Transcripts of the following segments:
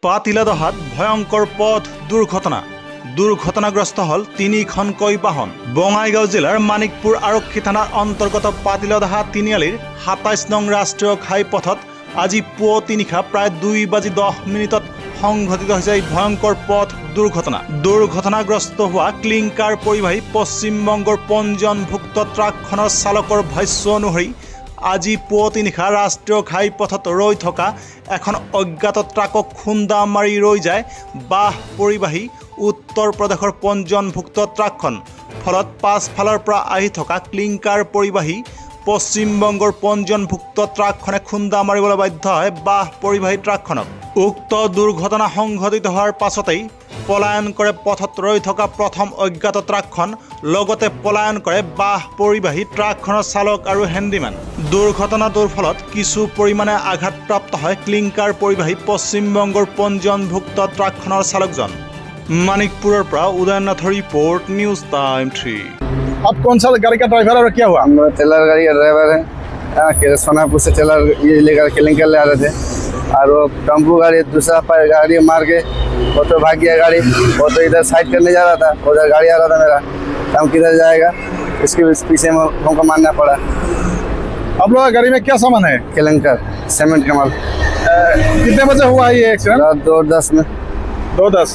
পাতিলাদহাত ভয়ঙ্কৰ পথ দুৰ্ঘটনাগ্ৰস্ত হল ৩খনকৈ বাহন। বঙাইগাঁও জিলাৰ মানিকপুৰ আৰক্ষী থানাৰ অন্তৰ্গত পাতিলাদহা তিনিআলিৰ ২৭ নং ৰাষ্ট্ৰীয় ঘাইপথত আজি পুৱতি নিশা প্ৰায় ২:১০ সংঘটিত হৈছে এই ভয়ঙ্কৰ পথ দুৰ্ঘটনাগ্ৰস্ত হোৱা ক্লিংকাৰ পৰিবাহী পশ্চিমবংগৰ পঞ্জীয়নভুক্ত ট্ৰাকখনৰ চালকৰ ভাষ্য অনুসৰি আজি পুৱতি নিশা ৰাষ্ট্ৰীয় ঘাইপথত ৰৈ থকা এখন অজ্ঞাত ট্ৰাকক খুন্দা মাৰি ৰৈ যায় বাহ পৰিবাহী উত্তৰ প্ৰদেশৰ পঞ্জীয়নভুক্ত ট্ৰাকখন। ফলত পাছফালৰ পৰা আহি থকা ক্লিংকাৰ পৰিবাহী পশ্চিমবংগৰ পঞ্জীয়নভুক্ত ট্ৰাকখনে খুন্দা মাৰিবলৈ বাধ্য হয় বাহ পৰিবাহী ট্ৰাকখনক। উক্ত দুৰ্ঘটনা সংঘটিত হোৱাৰ পাছতেই পলায়ন কৰে পথত ৰৈ থকা প্ৰথম অজ্ঞাত ট্ৰাকখন। লগতে পলায়ন কৰে বাহ পৰিবাহী ট্ৰাকখনৰ চালক আৰু হেণ্ডিমেন। দুৰ্ঘটনাটোৰ ফলত কিছু পৰিমাণে আঘাতপ্ৰাপ্ত হয় ক্লিংকাৰ পৰিবাহী পশ্চিমবংগৰ পঞ্জীয়নভুক্ত ট্ৰাকখনৰ চালকজন। Manikpur Udaynath report news time 3। आप कौन सा गाड़ी का ड्राइवर और क्या हुआ? हम टेलर गाड़ी का ड्राइवर है। सोनापुर से टेलर ये लेकर क्लिंकर ले आ रहे थे और वो टेम्पो गाड़ी दूसरा पर गाड़ी मार के वो तो भाग गया गाड़ी। वो तो इधर साइड करने जा रहा था, उधर गाड़ी आ रहा था मेरा, हम किधर जाएगा इसके पीछे में हमको मानना पड़ा। आप लोग गाड़ी में क्या सामान है? क्लिंकर सीमेंट का माल। कितने बजे हुआ ये एक्सीडेंट? रात 2:10 में। 2:10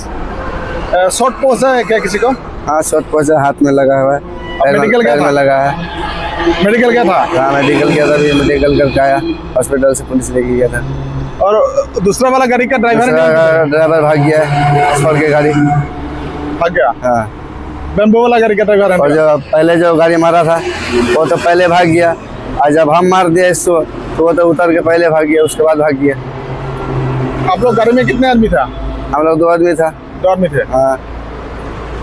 शॉर्ट पहुंचा है क्या किसी को? हाँ शॉर्ट पहुंचा, हाथ में लगा हुआ है, मेडिकल पैर में लगा है। मेडिकल क्या था? हाँ मेडिकल गया था, मेडिकल करके आया, हॉस्पिटल से पुलिस लेके गया था। और दूसरा वाला गाड़ी का ड्राइवर भाग गया छोड़ के गाड़ी भाग गया। हाँ बेम्बो वाला गाड़ी का ड्राइवर और जो पहले जो गाड़ी मारा था वो तो पहले भाग गया, और जब हम मार दिया इसको तो वो तो उतर के पहले भाग गया, उसके बाद भाग गया। आप लोग गाड़ी में कितने आदमी था? हम लोग 2 आदमी था। 2 आदमी थे। हाँ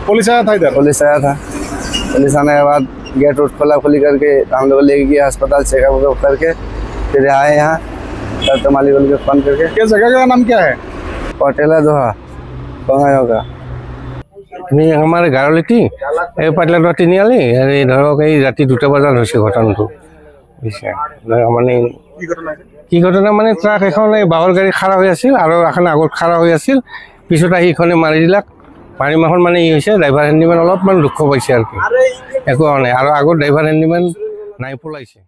पुलिस आया था इधर? पुलिस आया था। पुलिस आने के बाद गेट उठ खोली करके हम लोग ले गए अस्पताल चेकअप करके फिर आए यहाँ तो मालिक को फोन करके। क्या जगह का नाम क्या है? पातिलादहा बंगाइगाँव का। नहीं हमारे गाँव लेती पातिलादहा तिनिआली धरक ये राति 2টা বজাত হৈছে ঘটনাটো। মানে কি ঘটনা মানে ট্ৰাক এখন বাহৰ গাড়ী খাৰা হৈ আছিল আৰু এখন আগত খাৰা হৈ আছিল, পিছত আহি ইখনে মাৰি দিলাক। মাৰি মাখন মানে ই হৈছে ড্ৰাইভাৰ হেণ্ডিমেন অলপমান দুখ পাইছে আৰু কি একো হোৱা নাই, আৰু আগত ড্ৰাইভাৰ হেণ্ডিমেন নাই পলাইছে।